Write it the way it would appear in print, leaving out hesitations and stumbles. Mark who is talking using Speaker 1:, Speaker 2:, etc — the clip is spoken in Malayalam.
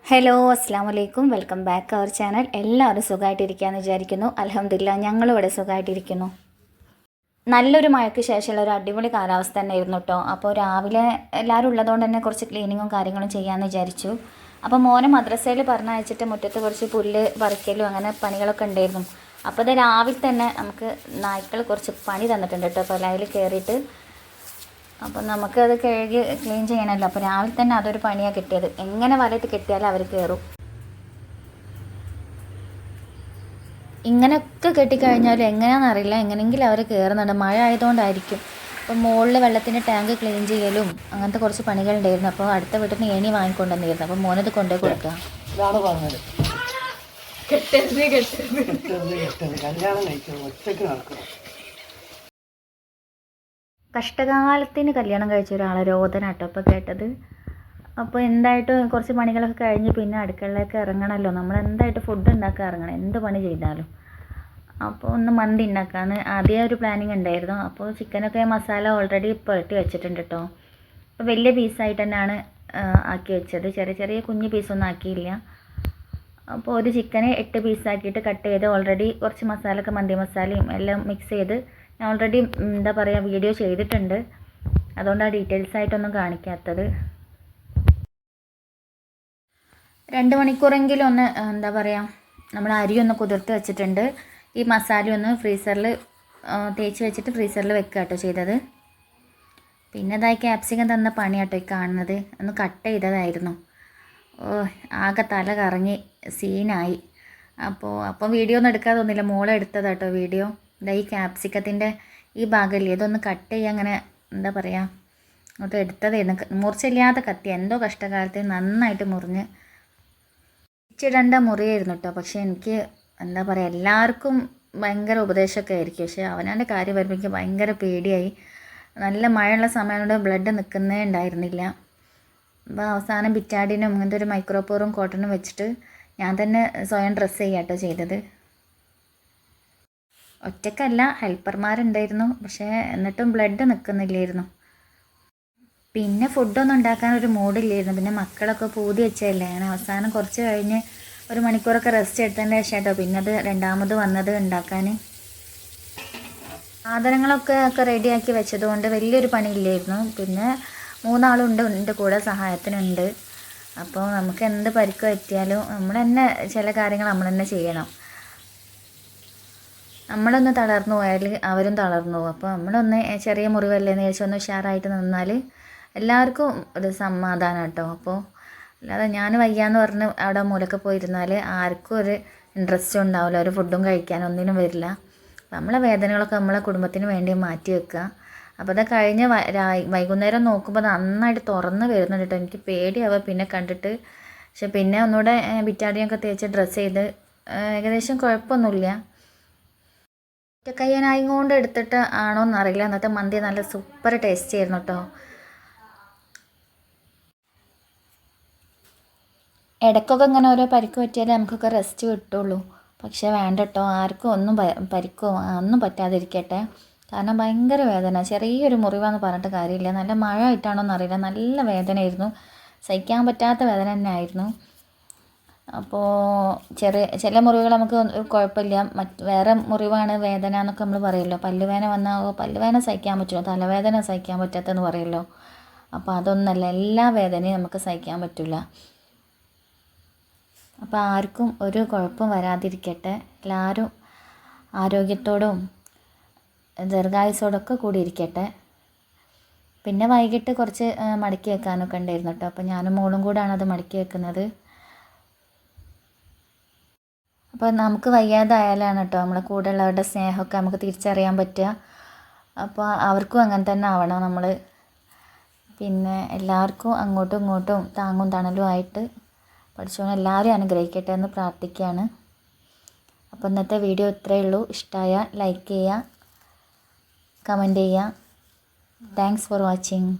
Speaker 1: ഹലോ അസ്സാം വലൈക്കും വെൽക്കം ബാക്ക് അവർ ചാനൽ. എല്ലാവരും സുഖമായിട്ടിരിക്കുകയെന്ന് വിചാരിക്കുന്നു. അൽഹംദുലില്ലാ ഞങ്ങളും ഇവിടെ സുഖമായിട്ടിരിക്കുന്നു. നല്ലൊരു മഴയ്ക്ക് ശേഷമുള്ള ഒരു അടിപൊളി കാലാവസ്ഥ തന്നെയായിരുന്നു കേട്ടോ. അപ്പോൾ രാവിലെ എല്ലാവരും ഉള്ളതുകൊണ്ട് തന്നെ കുറച്ച് ക്ലീനിങ്ങും കാര്യങ്ങളും ചെയ്യാമെന്ന് വിചാരിച്ചു. അപ്പോൾ മോനെ മദ്രസയിൽ പറഞ്ഞയച്ചിട്ട് മുറ്റത്ത് കുറച്ച് പുല്ല് പറിക്കലും അങ്ങനെ പണികളൊക്കെ ഉണ്ടായിരുന്നു. അപ്പോൾ അത് രാവിലെ തന്നെ നമുക്ക് നായ്ക്കൾ കുറച്ച് പണി തന്നിട്ടുണ്ട് കേട്ടോ. അപ്പോൾ അതിൽ കയറിയിട്ട് അപ്പോൾ നമുക്കത് കഴുകി ക്ലീൻ ചെയ്യണമല്ലോ. അപ്പോൾ രാവിലെ തന്നെ അതൊരു പണിയാണ് കിട്ടിയത്. എങ്ങനെ വലയിട്ട് കെട്ടിയാലും അവർ കയറും. ഇങ്ങനെയൊക്കെ കെട്ടിക്കഴിഞ്ഞാലും എങ്ങനെയാണെന്ന് അറിയില്ല, എങ്ങനെയെങ്കിലും അവർ കയറുന്നുണ്ട്. മഴ ആയതുകൊണ്ടായിരിക്കും. അപ്പോൾ മുകളിൽ വെള്ളത്തിൻ്റെ ടാങ്ക് ക്ലീൻ ചെയ്യലും അങ്ങനത്തെ കുറച്ച് പണികളുണ്ടായിരുന്നു. അപ്പോൾ അടുത്ത വീട്ടിൽ നിന്ന് ഏണി വാങ്ങിക്കൊണ്ടുവന്നിരുന്നു. അപ്പോൾ മോനത് കൊണ്ടുപോയി കൊടുക്കുക.
Speaker 2: ഇതാണ് പറഞ്ഞത്, കല്യാണം കഴിക്കണം, ഒറ്റയ്ക്ക് നടക്കണം.
Speaker 1: കഷ്ടകാലത്തിന് കല്യാണം കഴിച്ച ഒരാളെ രോദന കേട്ടോ അപ്പോൾ കേട്ടത്. അപ്പോൾ എന്തായിട്ടും കുറച്ച് പണികളൊക്കെ കഴിഞ്ഞ് പിന്നെ അടുക്കളയിലേക്ക് ഇറങ്ങണമല്ലോ. നമ്മൾ എന്തായിട്ട് ഫുഡ് ഉണ്ടാക്കാൻ ഇറങ്ങണം, എന്ത് പണി ചെയ്താലും. അപ്പോൾ ഒന്ന് മന്തി ഉണ്ടാക്കാമെന്ന് ആദ്യം ഒരു പ്ലാനിങ് ഉണ്ടായിരുന്നു. അപ്പോൾ ചിക്കനൊക്കെ മസാല ഓൾറെഡി പുരട്ടി വെച്ചിട്ടുണ്ട് കേട്ടോ. അപ്പോൾ വലിയ പീസായിട്ട് തന്നെയാണ് ആക്കി വെച്ചത്, ചെറിയ ചെറിയ കുഞ്ഞു പീസൊന്നും ആക്കിയില്ല. അപ്പോൾ ഒരു ചിക്കന് 8 പീസാക്കിയിട്ട് കട്ട് ചെയ്ത് ഓൾറെഡി കുറച്ച് മസാലയൊക്കെ മന്തി മസാലയും എല്ലാം മിക്സ് ചെയ്ത് ഞാൻ ഓൾറെഡി എന്താ പറയുക വീഡിയോ ചെയ്തിട്ടുണ്ട്. അതുകൊണ്ടാണ് ഡീറ്റെയിൽസ് ആയിട്ടൊന്നും കാണിക്കാത്തത്. 2 മണിക്കൂറെങ്കിലും ഒന്ന് എന്താ പറയുക നമ്മൾ അരിയൊന്ന് കുതിർത്ത് വെച്ചിട്ടുണ്ട്. ഈ മസാല ഒന്ന് ഫ്രീസറിൽ തേച്ച് വെച്ചിട്ട് ഫ്രീസറിൽ വെക്കുക കേട്ടോ ചെയ്തത്. പിന്നെ അതായി ക്യാപ്സിക്കം തന്ന പണി കേട്ടോ ഈ കാണുന്നത്. ഒന്ന് കട്ട് ചെയ്തതായിരുന്നു. ആകെ തല കറങ്ങി സീനായി. അപ്പോൾ വീഡിയോ ഒന്നും എടുക്കാതെ തോന്നില്ല, മോളെ എടുത്തതാട്ടോ വീഡിയോ. ഈ ക്യാപ്സിക്കത്തിൻ്റെ ഈ ഭാഗമല്ലേ ഇതൊന്ന് കട്ട് ചെയ്യുക, അങ്ങനെ എന്താ പറയുക അങ്ങോട്ട് എടുത്തതായിരുന്നു. മുറിച്ചില്ലാത്ത കത്തി, എന്തോ കഷ്ടകാലത്ത് നന്നായിട്ട് മുറിഞ്ഞ് ഇച്ചിടേണ്ട മുറിയായിരുന്നു കേട്ടോ. പക്ഷേ എനിക്ക് എന്താ പറയുക എല്ലാവർക്കും ഭയങ്കര ഉപദേശമൊക്കെ ആയിരിക്കും. പക്ഷേ അവനാൻ്റെ കാര്യം വരുമ്പോൾ എനിക്ക് ഭയങ്കര പേടിയായി. നല്ല മഴയുള്ള സമയത്തോടെ ബ്ലഡ് നിൽക്കുന്നേ ഉണ്ടായിരുന്നില്ല. അപ്പോൾ അവസാനം ബിറ്റാഡിനും അങ്ങനത്തെ ഒരു മൈക്രോപോറും കോട്ടണും വെച്ചിട്ട് ഞാൻ തന്നെ സ്വയം ഡ്രസ്സ് ചെയ്യാട്ടോ ചെയ്തത്. ഒറ്റക്കല്ല, ഹെൽപ്പർമാരുണ്ടായിരുന്നു. പക്ഷേ എന്നിട്ടും ബ്ലഡ് നിൽക്കുന്നില്ലായിരുന്നു. പിന്നെ ഫുഡൊന്നും ഉണ്ടാക്കാനൊരു മൂഡില്ലായിരുന്നു. പിന്നെ മക്കളൊക്കെ പൂതി വെച്ചതല്ലേ. ഞാൻ അവസാനം കുറച്ച് കഴിഞ്ഞ് 1 മണിക്കൂറൊക്കെ റെസ്റ്റ് എടുത്തതിൻ്റെ ശേഷം കേട്ടോ പിന്നെ അത് രണ്ടാമത് വന്നത് ഉണ്ടാക്കാൻ. സാധനങ്ങളൊക്കെ റെഡിയാക്കി വെച്ചതുകൊണ്ട് വലിയൊരു പണിയില്ലായിരുന്നു. പിന്നെ 3 ആളുണ്ട് എൻ്റെ കൂടെ സഹായത്തിനുണ്ട്. അപ്പോൾ നമുക്ക് എന്ത് പരിക്ക് പറ്റിയാലും നമ്മൾ തന്നെ ചില കാര്യങ്ങൾ നമ്മൾ തന്നെ ചെയ്യണം. നമ്മളൊന്ന് തളർന്നു പോയാൽ അവരും തളർന്നു പോകും. അപ്പോൾ നമ്മളൊന്ന് ചെറിയ മുറിവല്ലേന്ന് ചോദിച്ചാൽ ഒന്ന് ഉഷാറായിട്ട് നിന്നാൽ എല്ലാവർക്കും ഒരു സമാധാനം കേട്ടോ. അപ്പോൾ അല്ലാതെ ഞാൻ വയ്യാന്ന് പറഞ്ഞ് അവിടെ മൂലക്ക് പോയിരുന്നാൽ ആർക്കും ഒരു ഇൻട്രസ്റ്റും ഉണ്ടാവില്ല, ഒരു ഫുഡും കഴിക്കാനൊന്നിനും വരില്ല. നമ്മളെ വേദനകളൊക്കെ നമ്മളെ കുടുംബത്തിന് വേണ്ടി മാറ്റി വെക്കുക. അപ്പോൾ അത് കഴിഞ്ഞ് വൈകുന്നേരം നോക്കുമ്പോൾ നന്നായിട്ട് തുറന്ന് വരുന്നുണ്ട് കേട്ടോ. എനിക്ക് പേടിയാവുക പിന്നെ കണ്ടിട്ട്. പക്ഷെ പിന്നെ ഒന്നുകൂടെ ബിറ്റാഡിയൊക്കെ തേച്ച് ഡ്രസ്സ് ചെയ്ത് ഏകദേശം കുഴപ്പമൊന്നുമില്ല. ഒറ്റക്കയ്യനായും കൊണ്ട് എടുത്തിട്ട് ആണോ എന്നറിയില്ല, അന്നത്തെ മന്തി നല്ല സൂപ്പർ ടേസ്റ്റ് ആയിരുന്നു കേട്ടോ. ഇടയ്ക്കൊക്കെ ഇങ്ങനെ ഓരോ പരിക്ക് പറ്റിയാലേ നമുക്കൊക്കെ റെസ്റ്റ് കിട്ടുള്ളൂ. പക്ഷേ വേണ്ട കേട്ടോ, ആർക്കും ഒന്നും പരിക്കോ ഒന്നും പറ്റാതിരിക്കട്ടെ. കാരണം ഭയങ്കര വേദന, ചെറിയൊരു മുറിവാന്ന് പറഞ്ഞിട്ട് കാര്യമില്ല. നല്ല മഴ ആയിട്ടാണോ എന്നറിയില്ല, നല്ല വേദനയായിരുന്നു. സഹിക്കാൻ പറ്റാത്ത വേദന തന്നെ ആയിരുന്നു. അപ്പോൾ ചില മുറിവുകൾ നമുക്ക് കുഴപ്പമില്ല, വേറെ മുറിവാണ് വേദന എന്നൊക്കെ നമ്മൾ പറയുമല്ലോ. പല്ലുവേദന വന്നാൽ പല്ലുവേദന സഹിക്കാൻ പറ്റുമോ, തലവേദന സഹിക്കാൻ പറ്റാത്തെന്ന് പറയുമല്ലോ. അപ്പോൾ അതൊന്നല്ല, എല്ലാ വേദനയും നമുക്ക് സഹിക്കാൻ പറ്റില്ല. അപ്പോൾ ആർക്കും ഒരു കുഴപ്പം വരാതിരിക്കട്ടെ. എല്ലാവരും ആരോഗ്യത്തോടും ദീർഘായുസ്സോടൊക്കെ കൂടി ഇരിക്കട്ടെ. പിന്നെ വൈകിട്ട് കുറച്ച് മടക്കി വെക്കാനൊക്കെ ഉണ്ടായിരുന്നു കേട്ടോ. അപ്പോൾ ഞാനും മോളും കൂടാണ് അത് മടക്കി വെക്കുന്നത്. അപ്പോൾ നമുക്ക് വയ്യാതായാലാണ് കേട്ടോ നമ്മളെ കൂടെയുള്ളവരുടെ സ്നേഹമൊക്കെ നമുക്ക് തിരിച്ചറിയാൻ പറ്റുക. അപ്പോൾ അവർക്കും അങ്ങനെ തന്നെ ആവണം നമ്മൾ. പിന്നെ എല്ലാവർക്കും അങ്ങോട്ടും ഇങ്ങോട്ടും താങ്ങും തണലും ആയിട്ട് പഠിച്ചോണം എല്ലാവരും അനുഗ്രഹിക്കട്ടെ എന്ന് പ്രാർത്ഥിക്കുകയാണ്. അപ്പോൾ ഇന്നത്തെ വീഡിയോ ഇത്രയേ ഉള്ളൂ. ഇഷ്ടമായ ലൈക്ക് ചെയ്യുക, കമൻറ്റ് ചെയ്യുക. Thanks for watching.